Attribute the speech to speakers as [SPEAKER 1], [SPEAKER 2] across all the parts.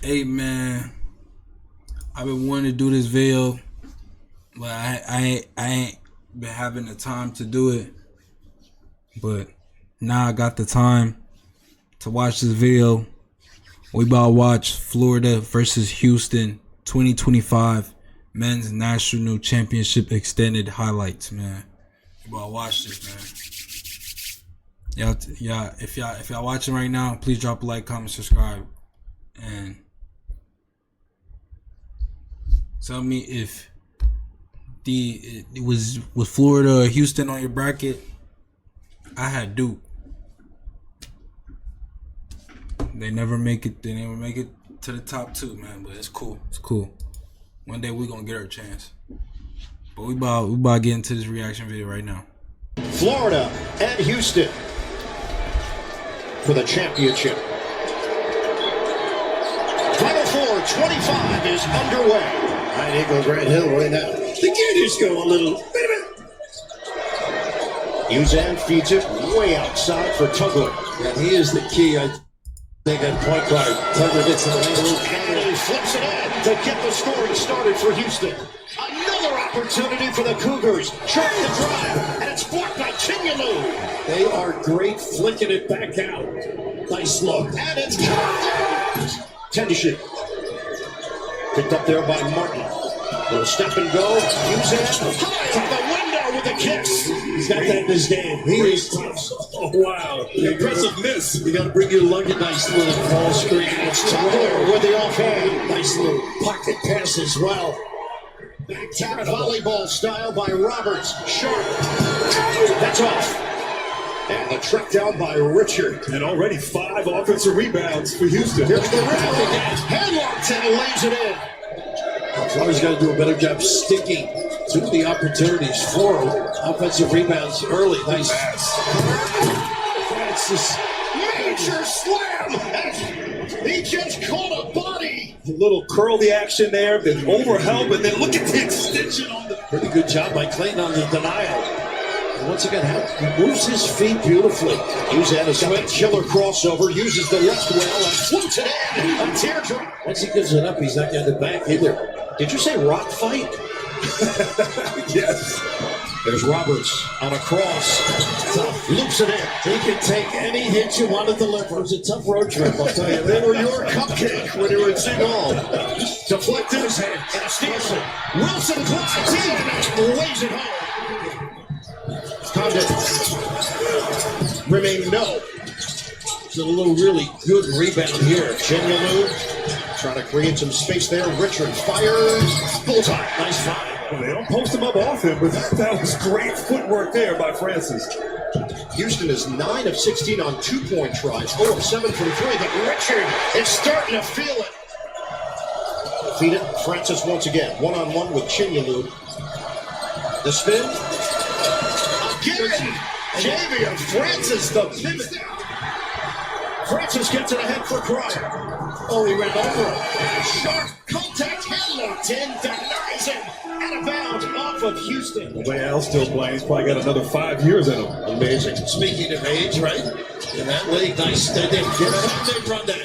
[SPEAKER 1] Hey man, I've been wanting to do this video, but I ain't been having the time to do it. But now I got the time to watch this video. We about to watch Florida versus Houston 2025 Men's National Championship extended highlights, man. We about to watch this, man. If y'all watching right now, please drop a like, comment, subscribe, and tell me if it was Florida or Houston on your bracket. I had Duke. They never make it. They never make it to the top two, man. But it's cool. It's cool. One day we gonna get our chance. But we about to get into this reaction video right now.
[SPEAKER 2] Florida and Houston for the championship. Final Four 25 is underway.
[SPEAKER 3] Right, here goes Grant Hill right now. The Gators go a little. Wait a minute.
[SPEAKER 2] Uzan feeds it way outside for Tugler.
[SPEAKER 3] And he is the key, I think, on point guard. Tugler gets in the lane a little
[SPEAKER 2] And he flips it in to get the scoring started for Houston. Another opportunity for the Cougars. Short the drive, and it's blocked by Chinyelu.
[SPEAKER 3] They are great flicking it back out. Nice look.
[SPEAKER 2] And it's 10 to shoot. Picked up there by Martin. Little step and go. Uzan high to the window with a kiss.
[SPEAKER 3] He's got that in his game. He is tough. Oh, wow. The aggressive miss. You got to bring your luck. A nice little ball screen.
[SPEAKER 2] It's Tugler with the offhand.
[SPEAKER 3] Nice little pocket pass as well.
[SPEAKER 2] Back tap volleyball style by Roberts. Sharp. That's off. And the track down by Richard.
[SPEAKER 4] And already 5 offensive rebounds for Houston.
[SPEAKER 2] Here's the rebound. Headlocked and lays it in.
[SPEAKER 3] Florida's got to do a better job sticking to the opportunities for offensive rebounds early. Nice pass. Francis.
[SPEAKER 2] Major slam. He just caught a body.
[SPEAKER 4] A little curly action there, then overhelp, and then look at the extension on the.
[SPEAKER 3] Pretty good job by Clayton on the denial. And once again, he moves his feet beautifully.
[SPEAKER 2] Uzan has got a killer crossover, uses the left well, and floats it in. A teardrop.
[SPEAKER 3] Once he gives it up, he's not getting it back either.
[SPEAKER 2] Did you say rock fight?
[SPEAKER 4] Yes.
[SPEAKER 2] There's Roberts on a cross. Tough. Loops it in.
[SPEAKER 3] He can take any hit you want to deliver. It's a tough road trip, I'll tell you.
[SPEAKER 2] They were your cupcake when you were in Seagull. Deflected his hand. And a Stevenson. Wilson puts the team and lays it home. Condon. Remain no.
[SPEAKER 3] It's a little really good rebound here.
[SPEAKER 2] Chinyelu trying to create some space there. Richard fires. Bullseye. Nice find.
[SPEAKER 4] Well, they don't post him up often, but that was great footwork there by Francis.
[SPEAKER 2] Houston is 9 of 16 on 2-point tries. 0 of 7 from 3, but Richard is starting to feel it. Feed it. Francis once again. One-on-one with Chinyelu. The spin. Again. Javier Francis, the pivot. Francis gets it ahead for Cryer. Oh, he ran over him. Sharp contact, headlocked in, denies him. Out of bounds, off of Houston.
[SPEAKER 4] The way Al's still playing, he's probably got another 5 years in him.
[SPEAKER 2] Amazing.
[SPEAKER 3] Speaking of age, right? In that league, nice. They didn't get it. They run that.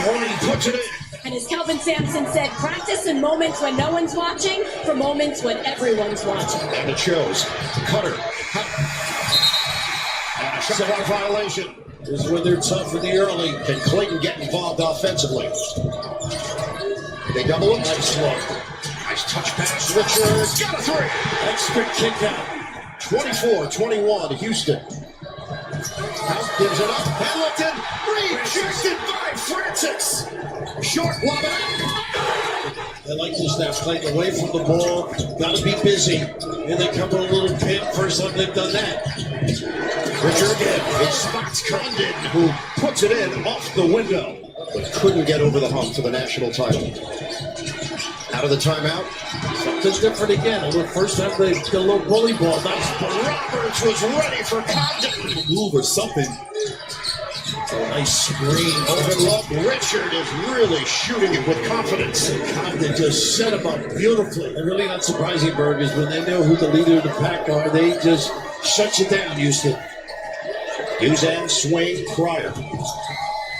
[SPEAKER 2] Horn puts it in.
[SPEAKER 5] And as Calvin Sampson said, practice in moments when no one's watching for moments when everyone's watching.
[SPEAKER 2] And it shows. Cutter. And a shot violation.
[SPEAKER 3] This is when they're tough in the early.
[SPEAKER 2] Can Clayton get involved offensively? They double him.
[SPEAKER 3] Nice look.
[SPEAKER 2] Nice touch pass. Richard got a 3.
[SPEAKER 3] Extra kick out.
[SPEAKER 2] 24-21 Houston. House gives it up. Hamilton rejected by Francis. Short lob.
[SPEAKER 3] I like this now. Clayton away from the ball. Got to be busy. And they come with a little pin. First time they've done that.
[SPEAKER 2] Richard again. It spots Condon, who puts it in off the window, but couldn't get over the hump for the national title. Out of the timeout.
[SPEAKER 3] Something different again. The first time they did a little bully ball. Nice.
[SPEAKER 2] Roberts was ready for Condon.
[SPEAKER 4] Move or something.
[SPEAKER 3] A nice screen.
[SPEAKER 2] Overlook. Richard is really shooting it with confidence.
[SPEAKER 3] Condon just set him up beautifully. And really not surprising, Burgers, when they know who the leader of the pack are, they just shut you down, Houston.
[SPEAKER 2] Uzan, Swain, Cryer.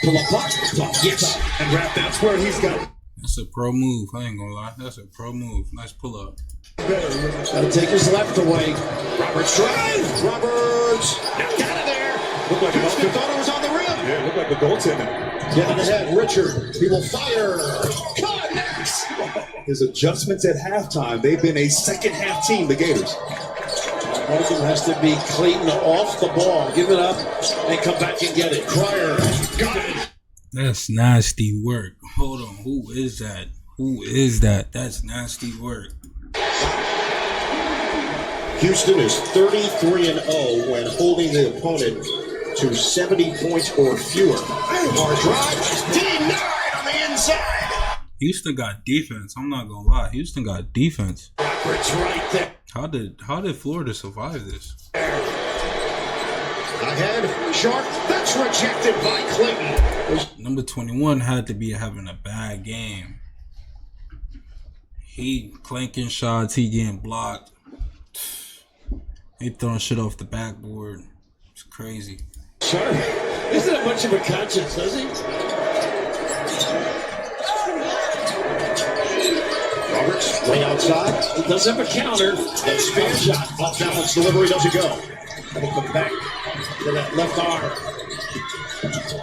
[SPEAKER 3] Pull up, yes.
[SPEAKER 4] And Rap, that's where he's got
[SPEAKER 1] That's a pro move. I ain't gonna lie. That's a pro move. Nice pull up.
[SPEAKER 3] Gotta take his left away.
[SPEAKER 2] Roberts drive. Roberts knocked out of there.
[SPEAKER 4] looked like
[SPEAKER 2] Houston thought it was on the rim.
[SPEAKER 4] yeah, looked like a goaltender.
[SPEAKER 2] Getting ahead, Richard. He will fire. Connects.
[SPEAKER 4] His adjustments at halftime, they've been a second half team, the Gators.
[SPEAKER 3] Markham has to be Clayton off the ball. Give it up and come back and get it. Crier got it.
[SPEAKER 1] That's nasty work. Hold on. Who is that? Who is that? That's nasty work.
[SPEAKER 2] Houston is 33-0 when holding the opponent to 70 points or fewer. Hard drive, denied on the inside.
[SPEAKER 1] Houston got defense. I'm not gonna lie. Houston got defense.
[SPEAKER 3] Roberts right there.
[SPEAKER 1] How did Florida survive this?
[SPEAKER 2] Ahead, Sharp. That's rejected by Clayton.
[SPEAKER 1] Number 21 had to be having a bad game. He clanking shots. He getting blocked. He throwing shit off the backboard. It's crazy.
[SPEAKER 3] Sharp isn't have much of a conscience, does he?
[SPEAKER 2] Roberts way outside.
[SPEAKER 3] He does have a counter.
[SPEAKER 2] That spin shot. Off balance delivery doesn't go.
[SPEAKER 3] He'll come back to that left arm.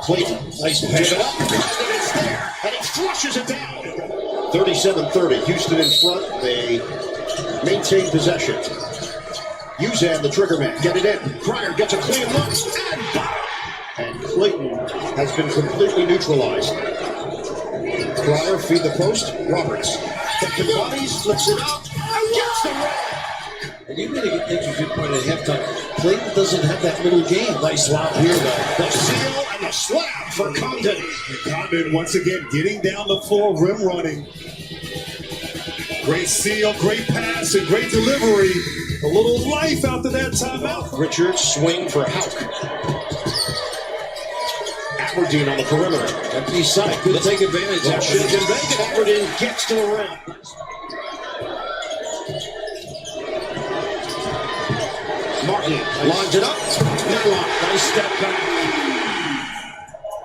[SPEAKER 2] Clayton.
[SPEAKER 3] Nice
[SPEAKER 2] Pick
[SPEAKER 3] pass.
[SPEAKER 2] it up. It's there. And he flushes it down. 37-30. Houston in front. They maintain possession. Uzan, the trigger man. Get it in. Crier gets a clean look. And bottom. And Clayton has been completely neutralized. Crier feed the post. Roberts. Captain bodies. Flips it up. Gets the run.
[SPEAKER 3] And you made an interesting point at halftime. Clayton doesn't have that little game. Nice lob here, though.
[SPEAKER 2] The seal and the slap for Condon.
[SPEAKER 4] Condon once again getting down the floor, rim running. Great seal, great pass, and great delivery. A little life after that timeout.
[SPEAKER 2] Richards swing for Hauk. Aberdeen on the perimeter.
[SPEAKER 3] Empty side. Could take advantage.
[SPEAKER 2] That should have been big. Aberdeen gets to the rim. Martin lines it up.
[SPEAKER 3] Nice step back.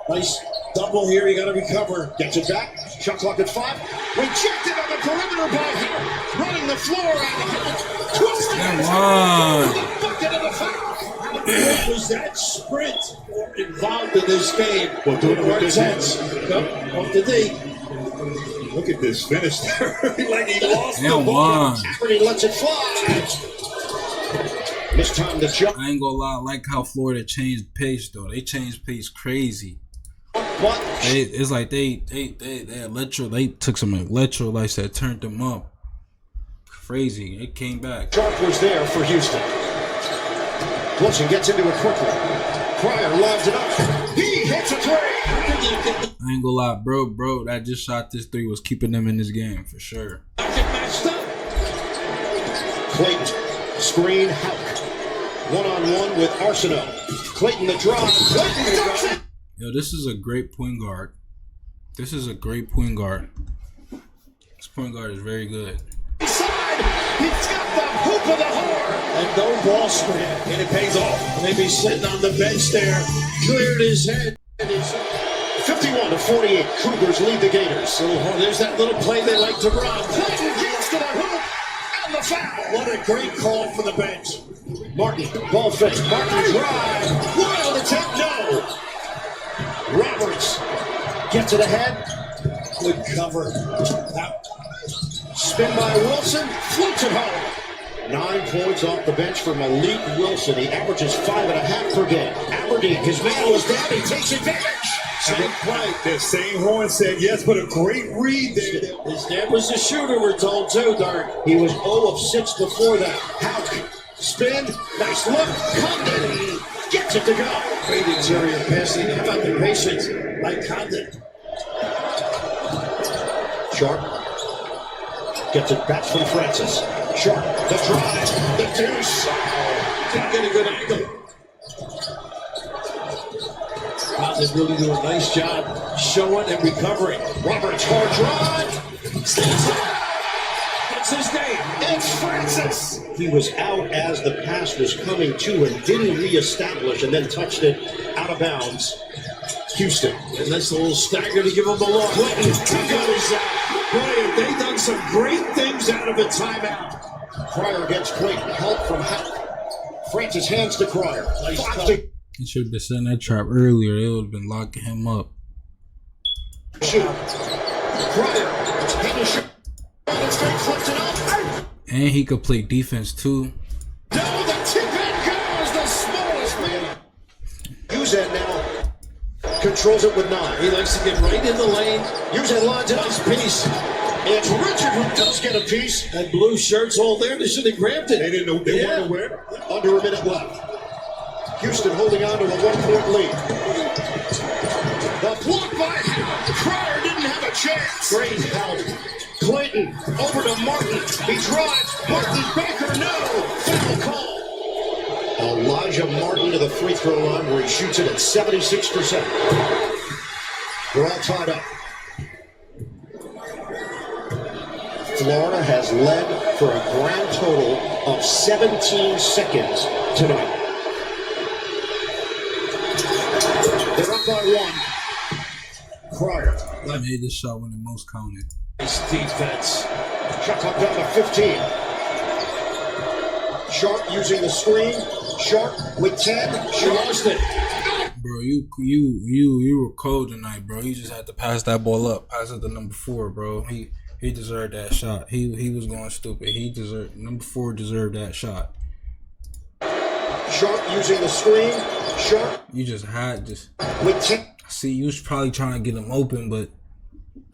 [SPEAKER 3] Nice double here. You got to recover.
[SPEAKER 2] Gets it back. Shot clock at 5. Rejected on the perimeter by Hauk. Running the floor and Hauk twisted.
[SPEAKER 1] Come on.
[SPEAKER 2] The bucket of the foul.
[SPEAKER 3] What was that sprint involved in this game?
[SPEAKER 4] Well, doing it with this
[SPEAKER 3] intense. Off the D.
[SPEAKER 4] Look at this finish there. Like he lost the
[SPEAKER 1] Come
[SPEAKER 4] ball.
[SPEAKER 1] on.
[SPEAKER 2] Aberdeen lets it fly. This time the jump.
[SPEAKER 1] I ain't gonna lie. I like how Florida changed pace though. They changed pace crazy.
[SPEAKER 2] But
[SPEAKER 1] It's like they took some electrolytes that turned them up. Crazy. It came back.
[SPEAKER 2] Sharp was there for Houston. Wilson gets into it quickly. Crier lines it up. He hits a three.
[SPEAKER 1] I ain't gonna lie, bro. That just shot this 3 was keeping them in this game for sure.
[SPEAKER 2] Clayton, screen, Hauk. One-on-one with Arsenault. Clayton the drive. Clayton ducks it.
[SPEAKER 1] Yo, this is a great point guard. This is a great point guard. This point guard is very good.
[SPEAKER 2] Side. He's got the hoop of the horn.
[SPEAKER 3] And no ball screen. And it pays off. Maybe sitting on the bench there. Cleared his head. And he's
[SPEAKER 2] 51-48. Cougars lead the Gators.
[SPEAKER 3] so there's that little play they like to run.
[SPEAKER 2] Clayton gets to the hoop. And the foul.
[SPEAKER 3] What a great call for the bench.
[SPEAKER 2] Martin, ball fake. Martin drive. Wild attempt, no. Roberts gets it ahead.
[SPEAKER 3] Good cover.
[SPEAKER 2] Spin by Wilson. Floats it home. 9 points off the bench for Malik Wilson. He averages 5.5 per game. Aberdeen, his man was down. He takes advantage.
[SPEAKER 3] Same play.
[SPEAKER 4] The same horn said yes, but a great read there.
[SPEAKER 3] His dad was a shooter, we're told, too, Dark.
[SPEAKER 2] He was 0 of 6 before that. Hauk, spin, nice look. Condon gets it to go.
[SPEAKER 3] Great interior passing. How about the patience by Condon?
[SPEAKER 2] Sharp gets it back from Francis. Sharp, the drive, the deuce.
[SPEAKER 3] Didn't get a good angle. Condon really doing a nice job showing and recovering.
[SPEAKER 2] Roberts, hard drive.
[SPEAKER 3] That's his name.
[SPEAKER 2] It's Francis. He was out as the pass was coming to and didn't reestablish and then touched it out of bounds. Houston.
[SPEAKER 3] And that's a little stagger to give him the look. Clinton goes out. Boy, have they done some great things out of a timeout.
[SPEAKER 2] Cryer gets Clayton. Help from Hack. Francis hands to Cryer.
[SPEAKER 3] Nice
[SPEAKER 2] Five
[SPEAKER 3] cut.
[SPEAKER 2] to
[SPEAKER 1] He should have been setting that trap earlier. They would have been locking him up.
[SPEAKER 2] shoot. Cryer. It's hitting a shot. It's been flipped it up.
[SPEAKER 1] And he could play defense too.
[SPEAKER 2] No, the tip in goes. The smallest man. Uzan now controls it with 9.
[SPEAKER 3] He likes to get right in the lane.
[SPEAKER 2] Uzan lines it up.
[SPEAKER 3] Nice piece.
[SPEAKER 2] It's Richard who does get a piece.
[SPEAKER 3] And blue shirts all there. They should have grabbed it.
[SPEAKER 4] They didn't know they weren't aware.
[SPEAKER 2] Under a minute left. Houston holding on to a 1-point lead. The block by Howard. Cryer didn't have a chance. Great help. Clayton over to Martin. He drives. Martin Baker, no. Foul call. Elijah Martin to the free throw line where he shoots it at 76%. We're all tied up. Florida has led for a grand total of 17 seconds tonight. They're up by 1. Cryer.
[SPEAKER 1] I made this shot when the most counted.
[SPEAKER 3] Nice defense.
[SPEAKER 2] Shot clock down to 15. Sharp using the screen. Sharp with 10.
[SPEAKER 3] She lost it.
[SPEAKER 1] Bro, you were cold tonight, bro. You just had to pass that ball up. Pass it to number 4, bro. He deserved that shot. He was going stupid. Number 4 deserved that shot.
[SPEAKER 2] Sharp using the screen. Sharp
[SPEAKER 1] You just
[SPEAKER 2] with 10.
[SPEAKER 1] see. You was probably trying to get him open, but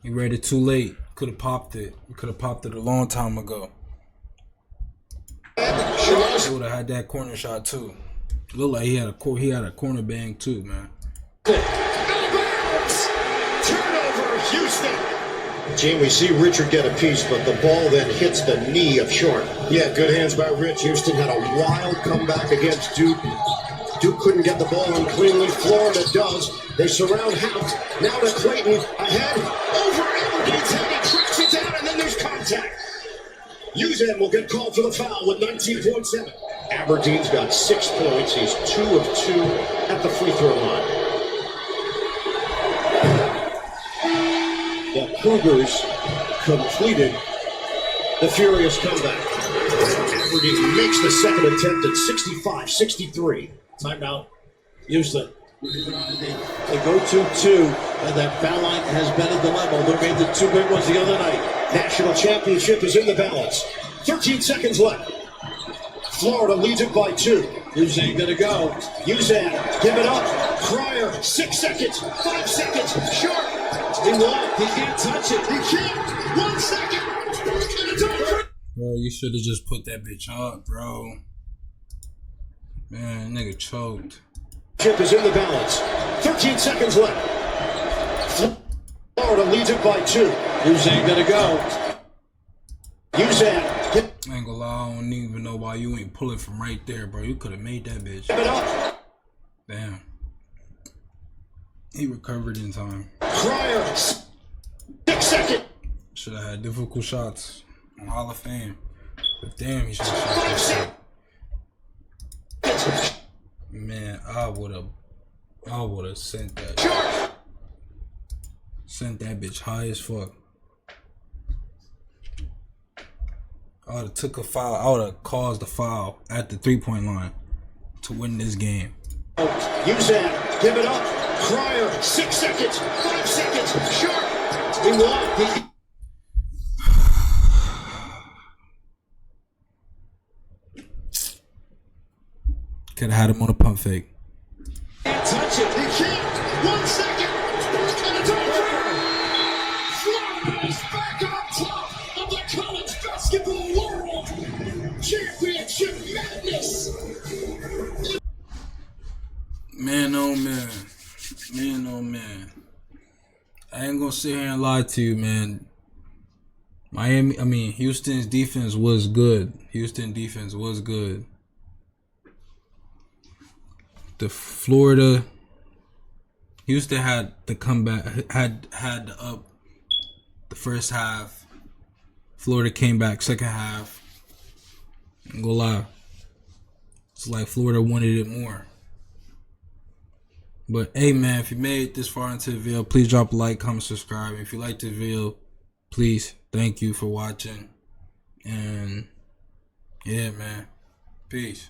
[SPEAKER 1] you read it too late. Could have popped it. You could have popped it a long time ago.
[SPEAKER 2] She lost.
[SPEAKER 1] He would have had that corner shot too. Looked like he had a corner bang too, man.
[SPEAKER 2] Turnover, Houston. Gene, we see Richard get a piece, but the ball then hits the knee of Sharp. Yeah, good hands by Rich. Houston had a wild comeback against Duke. Duke couldn't get the ball in cleanly. Florida does. They surround House. Now to Clayton. Ahead. Over Aberdeen's head. He tracks it down, and then there's contact. Uzan will get called for the foul with 19.7. Aberdeen's got 6 points. He's 2 of 2 at the free throw line. The Cougars completed the furious comeback. Aberdeen makes the second attempt at 65-63.
[SPEAKER 3] Timeout. Houston. They go 2-2, and that foul line has been a dilemma. They made the 2 big ones the other night.
[SPEAKER 2] National championship is in the balance. 13 seconds left. Florida leads it by 2.
[SPEAKER 3] Uzan gonna go.
[SPEAKER 2] Uzan, give it up. Cryer, 6 seconds, 5 seconds. Sharp.
[SPEAKER 3] He won't. He can't touch it.
[SPEAKER 2] He can't. 1 second. And it's over.
[SPEAKER 1] Bro, you should have just put that bitch up, bro. Man, nigga choked.
[SPEAKER 2] Chip is in the balance. 13 seconds left. Florida leads it by 2.
[SPEAKER 3] Uzan gonna go.
[SPEAKER 2] Uzan, give
[SPEAKER 1] I ain't gonna lie, I don't even know why you ain't pulling from right there, bro. You could have made that bitch.
[SPEAKER 2] it up.
[SPEAKER 1] Damn. He recovered in time.
[SPEAKER 2] Cryer, 6 seconds.
[SPEAKER 1] Should have had difficult shots on Hall of Fame. But damn, he should have shot
[SPEAKER 2] 5
[SPEAKER 1] that shit.
[SPEAKER 2] seconds.
[SPEAKER 1] Man, I would have sent that.
[SPEAKER 2] Sharp.
[SPEAKER 1] Sent that bitch high as fuck. I would have took a foul. I would have caused a foul at the 3-point line to win this game.
[SPEAKER 2] Uzan, give it up. Cryer, 6 seconds, 5 seconds. Sharp. He won.
[SPEAKER 1] Could have had him on a pump fake.
[SPEAKER 2] Can't touch it. He can't. 1 second. And it's over. Florida is back on top of the college basketball world. Championship madness.
[SPEAKER 1] Man, oh man. Man, oh man. I ain't gonna sit here and lie to you, man. Houston's defense was good. Houston defense was good. Houston had the comeback, had the up the first half. Florida came back second half. I ain't gonna lie. It's like Florida wanted it more. But hey, man, if you made it this far into the video, please drop a like, comment, subscribe. If you like this video, please, thank you for watching. And yeah, man, peace.